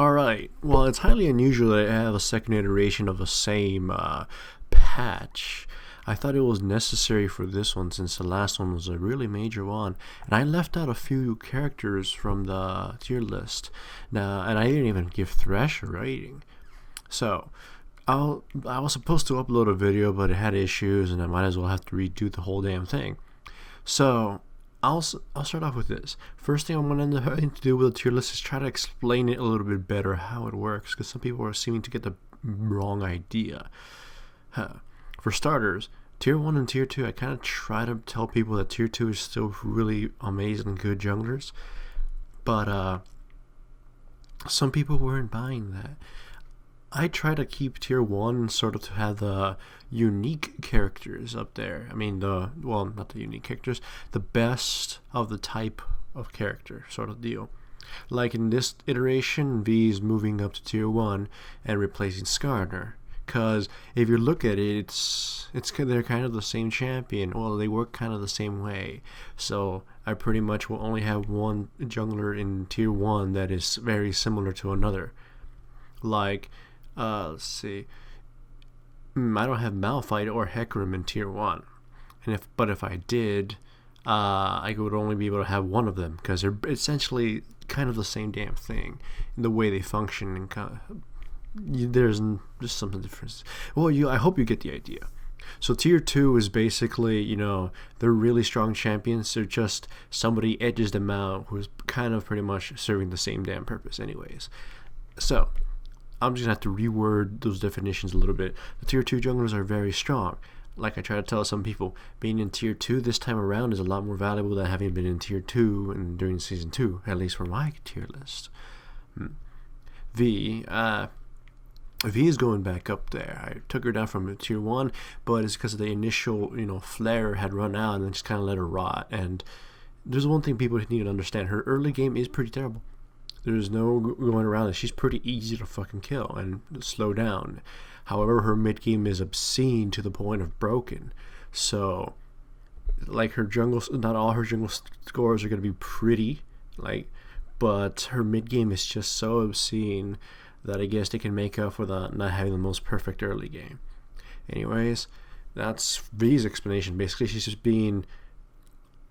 Alright, well, it's highly unusual that I have a second iteration of the same patch. I thought it was necessary for this one since the last one was a really major one. And I left out a few characters from the tier list. Now, and I didn't even give Thresh a rating. So, I was supposed to upload a video, but it had issues and I might as well have to redo the whole damn thing. So, I'll start off with this. First thing I'm going to do with the tier list is try to explain it a little bit better how it works, because some people are seeming to get the wrong idea. For starters, tier 1 and tier 2, I kind of try to tell people that tier 2 is still really amazing good junglers, but some people weren't buying that. I try to keep tier 1 sort of to have the unique characters up there. I mean, not the unique characters, the best of the type of character sort of deal. Like in this iteration, V is moving up to tier 1 and replacing Skarner. Because if you look at it, they're kind of the same champion. Well, they work kind of the same way. So I pretty much will only have one jungler in tier 1 that is very similar to another. Like, let's see. I don't have Malphite or Hecarim in tier 1. But if I did, I would only be able to have one of them because they're essentially kind of the same damn thing in the way they function and kind of. There's just something different. Well, I hope you get the idea. So tier 2 is basically, they're really strong champions. They're just somebody edges them out who's kind of pretty much serving the same damn purpose anyways. So I'm just going to have to reword those definitions a little bit. The tier 2 junglers are very strong. Like I try to tell some people, being in tier 2 this time around is a lot more valuable than having been in tier 2 and during season 2, at least for my tier list. V is going back up there. I took her down from tier 1, but it's because the initial, flare had run out and then just kind of let her rot. And there's one thing people need to understand. Her early game is pretty terrible. There's no going around it. She's pretty easy to fucking kill and slow down. However, her mid game is obscene to the point of broken. So, like not all her jungle scores are going to be pretty, but her mid game is just so obscene that I guess they can make up for not having the most perfect early game. Anyways, that's V's explanation. Basically, she's just being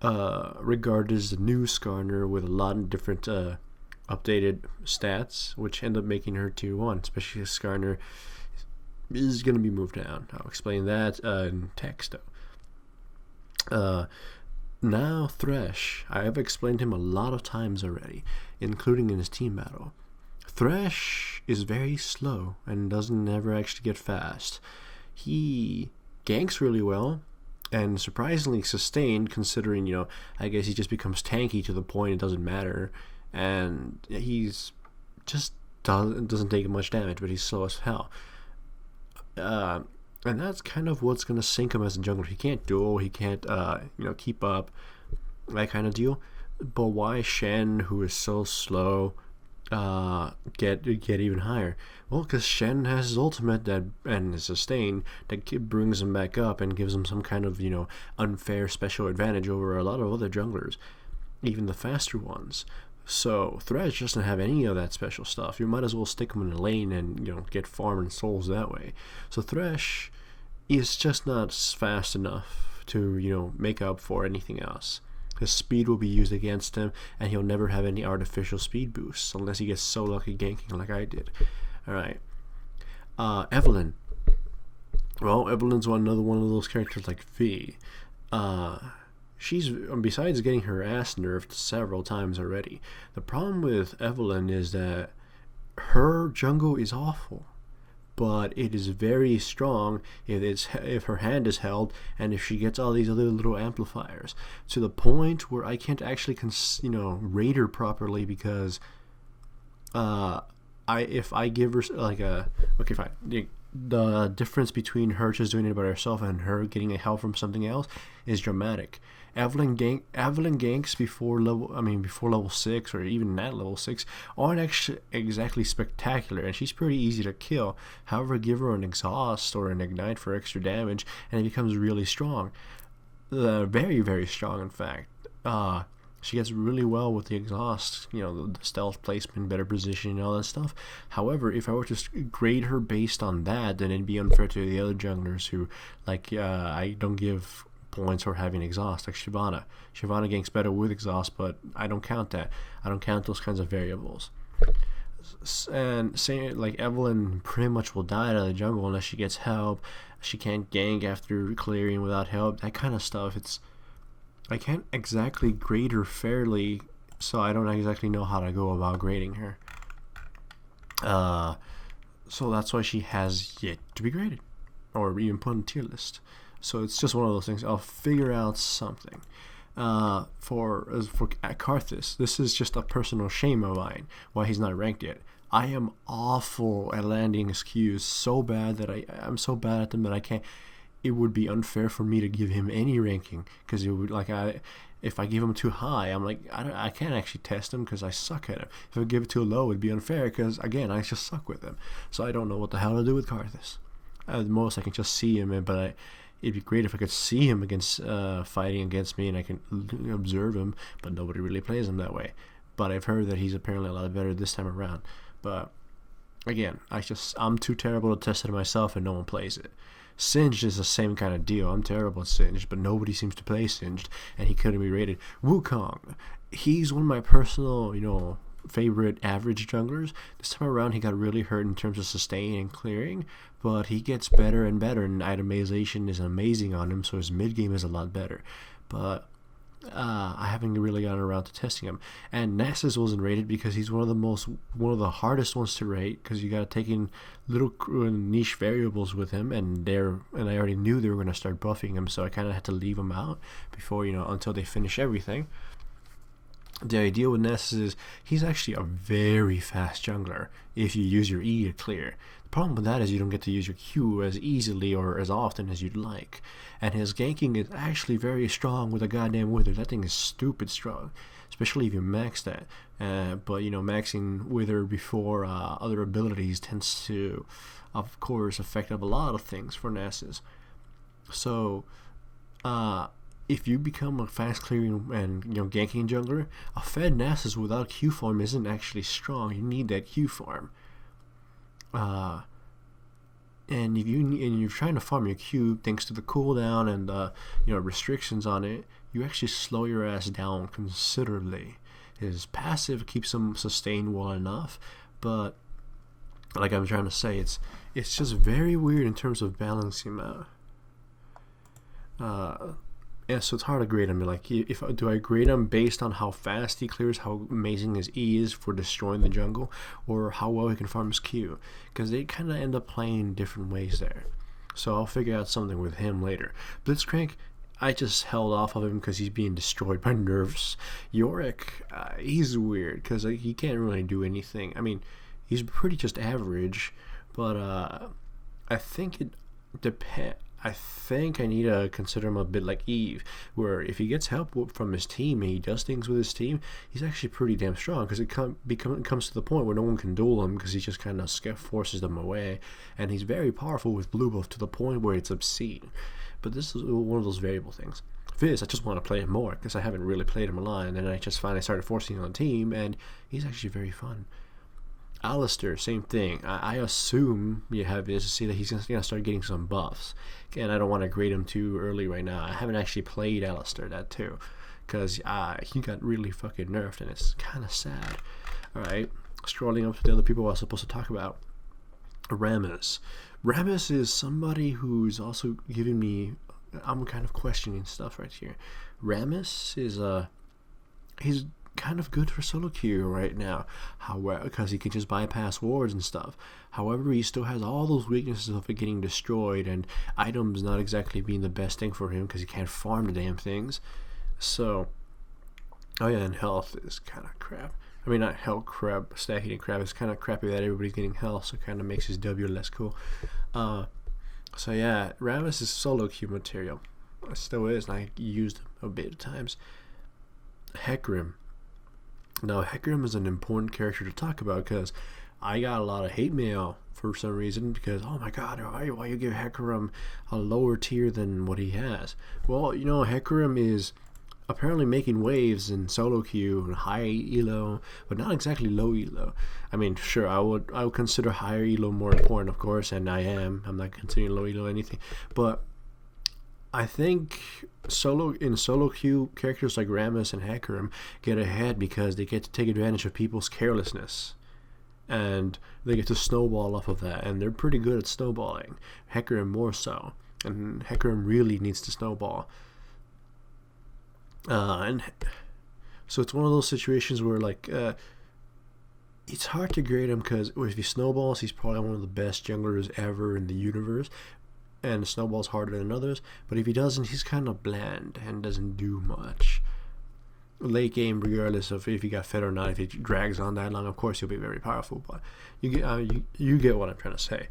regarded as the new Skarner with a lot of different updated stats, which end up making her tier 1, especially as Skarner is going to be moved down. I'll explain that in text, though. Now, Thresh. I have explained him a lot of times already, including in his team battle. Thresh is very slow and doesn't ever actually get fast. He ganks really well and surprisingly sustained, considering, I guess he just becomes tanky to the point it doesn't matter. And he's just doesn't take much damage, but he's slow as hell. And that's kind of what's going to sink him as a jungler. He can't duel, he can't, keep up, that kind of deal. But why Shen, who is so slow, get even higher? Well, because Shen has his ultimate and his sustain that brings him back up and gives him some kind of unfair special advantage over a lot of other junglers, even the faster ones. So Thresh doesn't have any of that special stuff. You might as well stick him in a lane and get farming souls that way. So Thresh is just not fast enough to make up for anything else. His speed will be used against him, and he'll never have any artificial speed boosts unless he gets so lucky ganking like I did. Alright. Evelynn. Well, Evelyn's another one of those characters like V. She's, besides getting her ass nerfed several times already, the problem with Evelynn is that her jungle is awful. But it is very strong if her hand is held and if she gets all these other little amplifiers, to the point where I can't actually rate her properly because if I give her okay, fine, the difference between her just doing it by herself and her getting a help from something else is dramatic. Evelynn ganks before level 6 or even at level 6 aren't actually exactly spectacular, and she's pretty easy to kill. However, give her an exhaust or an ignite for extra damage and it becomes really strong. Very, very strong, in fact. She gets really well with the exhaust, the stealth placement, better positioning, all that stuff. However, if I were to grade her based on that, then it'd be unfair to the other junglers who, I don't give points for having exhaust, like Shyvana. Shyvana ganks better with exhaust, but I don't count that. I don't count those kinds of variables. And saying like Evelyn pretty much will die out of the jungle unless she gets help. She can't gank after clearing without help. That kind of stuff. I can't exactly grade her fairly, so I don't exactly know how to go about grading her. So that's why she has yet to be graded, or even put on tier list. So it's just one of those things. I'll figure out something. For Karthus, this is just a personal shame of mine why he's not ranked yet. I am awful at landing his Qs, so bad that I'm so bad at them that I can't. It would be unfair for me to give him any ranking, because it would if I give him too high, I'm like I can't actually test him because I suck at him. If I give it too low, it'd be unfair because again I just suck with him. So I don't know what the hell to do with Karthus. At most I can just see him, but it'd be great if I could see him against fighting against me and I can observe him, but nobody really plays him that way. But I've heard that he's apparently a lot better this time around. But again, I'm too terrible to test it myself and no one plays it. Singed is the same kind of deal. I'm terrible at Singed, but nobody seems to play Singed, and he couldn't be rated. Wukong, he's one of my personal, favorite average junglers. This time around, he got really hurt in terms of sustain and clearing, but he gets better and better, and itemization is amazing on him, so his mid game is a lot better. But I haven't really gotten around to testing him. And Nasus wasn't rated because he's one of the hardest ones to rate, because you got to take in little niche variables with him, and I already knew they were going to start buffing him, so I kind of had to leave him out before until they finish everything. The idea with Nasus is he's actually a very fast jungler if you use your E to clear. The problem with that is you don't get to use your Q as easily or as often as you'd like. And his ganking is actually very strong with a goddamn Wither. That thing is stupid strong, especially if you max that. But maxing Wither before other abilities tends to, of course, affect up a lot of things for Nasus. So, if you become a fast clearing and ganking jungler, a fed Nasus without Q farm isn't actually strong. You need that Q farm. And if you're trying to farm your Q, thanks to the cooldown and restrictions on it, you actually slow your ass down considerably. His passive keeps him sustained well enough, but like I'm trying to say, it's just very weird in terms of balancing him out. Yeah, so it's hard to grade him. Do I grade him based on how fast he clears, how amazing his E is for destroying the jungle, or how well he can farm his Q? Because they kind of end up playing different ways there. So I'll figure out something with him later. Blitzcrank, I just held off of him because he's being destroyed by nerfs. Yorick, he's weird because he can't really do anything. I mean, he's pretty just average, but I think it depends. I think I need to consider him a bit like Eve, where if he gets help from his team and he does things with his team, he's actually pretty damn strong, because it comes to the point where no one can duel him because he just kind of forces them away, and he's very powerful with blue buff to the point where it's obscene. But this is one of those variable things. Fizz, I just want to play him more because I haven't really played him a lot, and then I just finally started forcing him on the team, and he's actually very fun. Alistair, same thing. I assume you have this to see that he's going to start getting some buffs. And I don't want to grade him too early right now. I haven't actually played Alistair, that too, because he got really fucking nerfed, and it's kind of sad. Alright, strolling up to the other people I was supposed to talk about. Rammus. Rammus is somebody who's also giving me... I'm kind of questioning stuff right here. Rammus is he's kind of good for solo queue right now, however, because he can just bypass wards and stuff. However, he still has all those weaknesses of it getting destroyed, and items not exactly being the best thing for him because he can't farm the damn things. So, oh yeah, and health is kind of crap. I mean, not health crap, stacking and crap. It's kind of crappy that everybody's getting health, so it kind of makes his W less cool. So yeah, Rammus is solo queue material. It still is, and I used him a bit of times. Hecarim. Now, Hecarim is an important character to talk about because I got a lot of hate mail for some reason because, oh my god, why you give Hecarim a lower tier than what he has? Well, Hecarim is apparently making waves in solo queue and high elo, but not exactly low elo. I mean, sure, I would consider higher elo more important, of course, and I am. I'm not considering low elo or anything, but I think solo queue, characters like Rammus and Hecarim get ahead because they get to take advantage of people's carelessness, and they get to snowball off of that, and they're pretty good at snowballing. Hecarim more so, and Hecarim really needs to snowball. And so it's one of those situations where it's hard to grade him because if he snowballs, he's probably one of the best junglers ever in the universe, and snowballs harder than others. But if he doesn't, he's kind of bland and doesn't do much. Late game, regardless of if he got fed or not, if he drags on that long, of course he'll be very powerful. But you get what I'm trying to say.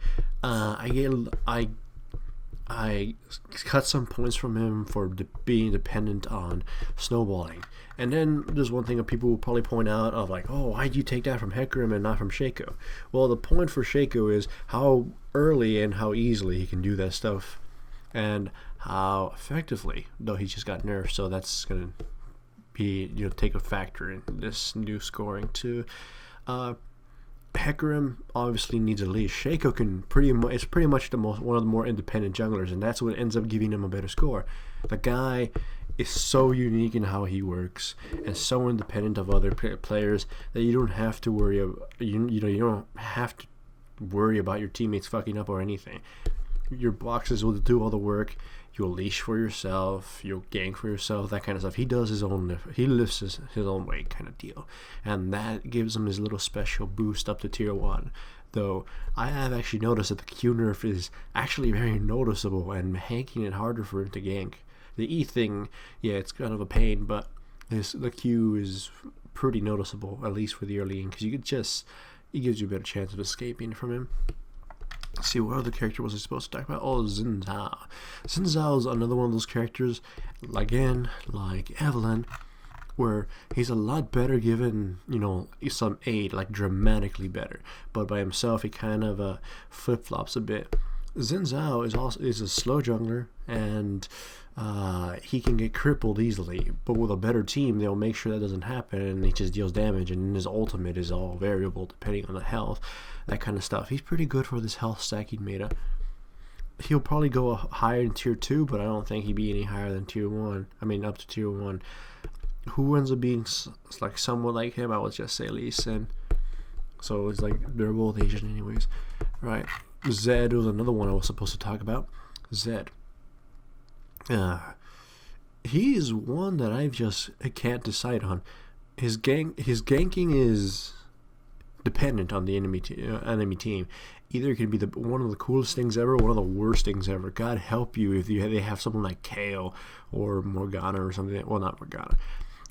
I cut some points from him for being dependent on snowballing. And then there's one thing that people will probably point out of like, oh, why'd you take that from Hecarim and not from Shaco? Well, the point for Shaco is how early and how easily he can do that stuff, and how effectively, though he just got nerfed, so that's going to be, take a factor in this new scoring too. Hecarim obviously needs a leash. Shaco can it's pretty much one of the more independent junglers, and that's what ends up giving him a better score. The guy is so unique in how he works and so independent of other players that you don't have to worry about, you don't have to worry about your teammates fucking up or anything. Your boxes will do all the work. You'll leash for yourself, you'll gank for yourself, that kind of stuff. He does he lifts his own weight kind of deal, and that gives him his little special boost up to tier 1. Though I have actually noticed that the Q nerf is actually very noticeable and making it harder for him to gank. The E thing, yeah, it's kind of a pain, but the Q is pretty noticeable, at least for the early game, because it gives you a better chance of escaping from him. Let's see, what other character was I supposed to talk about? Oh, Xin Zhao. Xin Zhao is another one of those characters, again, like Evelyn, where he's a lot better given, some aid, like dramatically better. But by himself, he kind of flip-flops a bit. Xin Zhao is a slow jungler, and he can get crippled easily, but with a better team, they'll make sure that doesn't happen, and he just deals damage, and his ultimate is all variable depending on the health, that kind of stuff. He's pretty good for this health stacking meta. He'll probably go higher in tier 2, but I don't think he'd be any higher than tier 1. I mean, up to tier 1. Who ends up being somewhat like him? I would just say Lee Sin. So it's they're both Asian anyways. Right. Zed was another one I was supposed to talk about. Zed. He's one that I can't decide on. His ganking is dependent on the enemy team. Either it can be one of the coolest things ever, or one of the worst things ever. God help you if they have someone like Kale or Morgana or something. Well, not Morgana.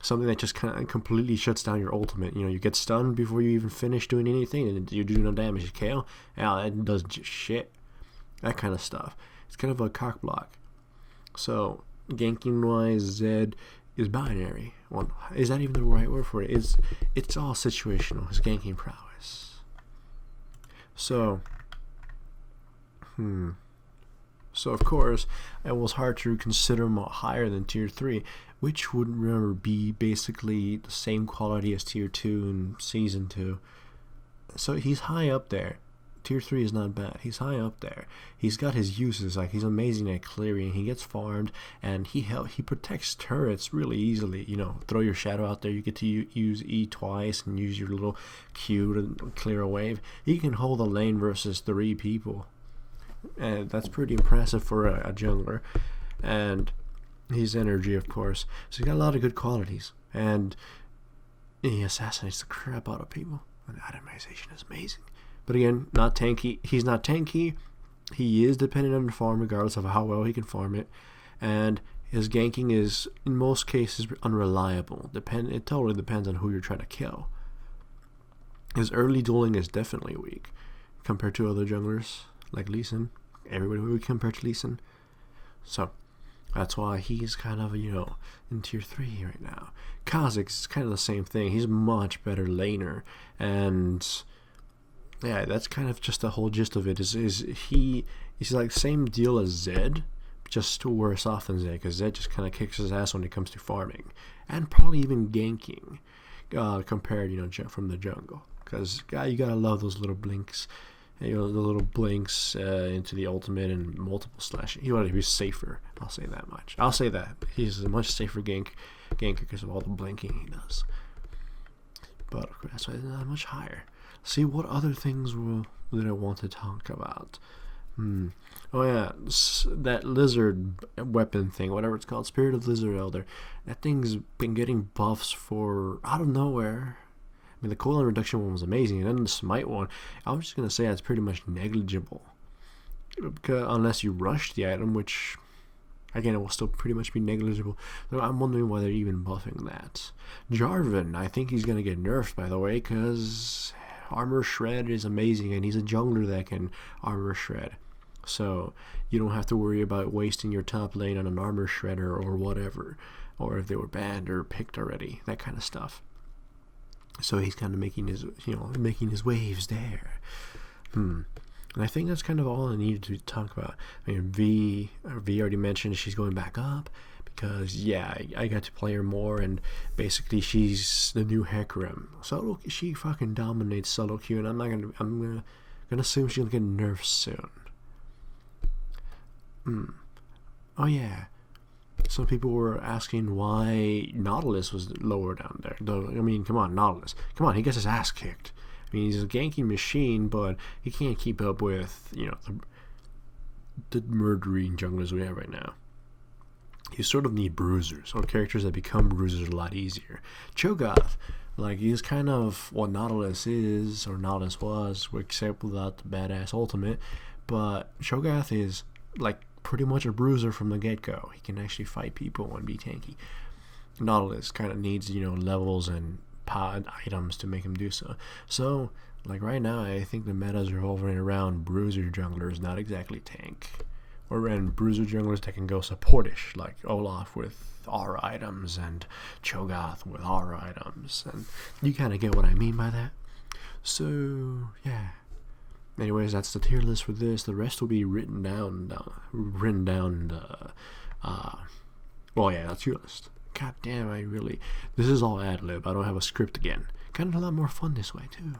Something that just kind of completely shuts down your ultimate. You get stunned before you even finish doing anything, and you do no damage. Kale, that does shit. That kind of stuff. It's kind of a cock block. So, ganking wise, Zed is binary. Well, is that even the right word for it? It's all situational, his ganking prowess. So, So, of course, it was hard to consider him higher than tier 3, which would, remember, be basically the same quality as tier 2 in season 2. So, he's high up there. Tier 3 is not bad. He's high up there. He's got his uses. He's amazing at clearing. He gets farmed, and he protects turrets really easily. Throw your shadow out there. You get to use E twice and use your little Q to clear a wave. He can hold a lane versus 3 people, and that's pretty impressive for a jungler. And his energy, of course. So he's got a lot of good qualities, and he assassinates the crap out of people. And atomization is amazing. But again, not tanky. He's not tanky. He is dependent on the farm regardless of how well he can farm it. And his ganking is, in most cases, unreliable. It totally depends on who you're trying to kill. His early dueling is definitely weak compared to other junglers like Lee Sin. Everybody would compare to Lee Sin. So, that's why he's kind of, in tier 3 right now. Kha'Zix is kind of the same thing. He's a much better laner. And yeah, that's kind of just the whole gist of it. He's like same deal as Zed, just worse off than Zed, because Zed just kind of kicks his ass when it comes to farming, and probably even ganking, compared, from the jungle. Because you gotta love those little blinks, the little blinks into the ultimate and multiple slashing. He ought to be safer. I'll say that much. I'll say that he's a much safer ganker because of all the blinking he does. But of course, that's why he's not much higher. See, what other things did I want to talk about? Oh yeah, that lizard weapon thing, whatever it's called, Spirit of Lizard Elder. That thing's been getting buffs for out of nowhere. I mean, the cooldown reduction one was amazing, and then the smite one, I was just gonna say that's pretty much negligible, unless you rush the item, which again it will still pretty much be negligible. So I'm wondering why they're even buffing that. Jarvan, I think he's gonna get nerfed, by the way, because Armor Shred is amazing, and he's a jungler that can Armor Shred. So you don't have to worry about wasting your top lane on an Armor Shredder or whatever, or if they were banned or picked already, that kind of stuff. So he's kind of making his waves there. And I think that's kind of all I needed to talk about. I mean, V already mentioned she's going back up because I got to play her more, and basically she's the new Hecarim. So she fucking dominates solo queue, and I'm gonna assume she's gonna get nerfed soon. Oh yeah. Some people were asking why Nautilus was lower down there. I mean, come on, Nautilus. Come on, he gets his ass kicked. I mean, he's a ganking machine, but he can't keep up with, the murdering junglers we have right now. You sort of need bruisers, or characters that become bruisers a lot easier. Cho'Gath, he's kind of what Nautilus is, or Nautilus was, except without the badass ultimate. But Cho'Gath is, pretty much a bruiser from the get-go. He can actually fight people and be tanky. Nautilus kind of needs, levels and pod items to make him do so. So, right now, I think the metas are revolving around bruiser junglers, not exactly tank. And bruiser junglers that can go supportish, like Olaf with aura items and Cho'Gath with aura items. And you kind of get what I mean by that. So, yeah. Anyways, that's the tier list for this. The rest will be written down. That's your list. God damn, this is all ad lib. I don't have a script again. Kind of a lot more fun this way too.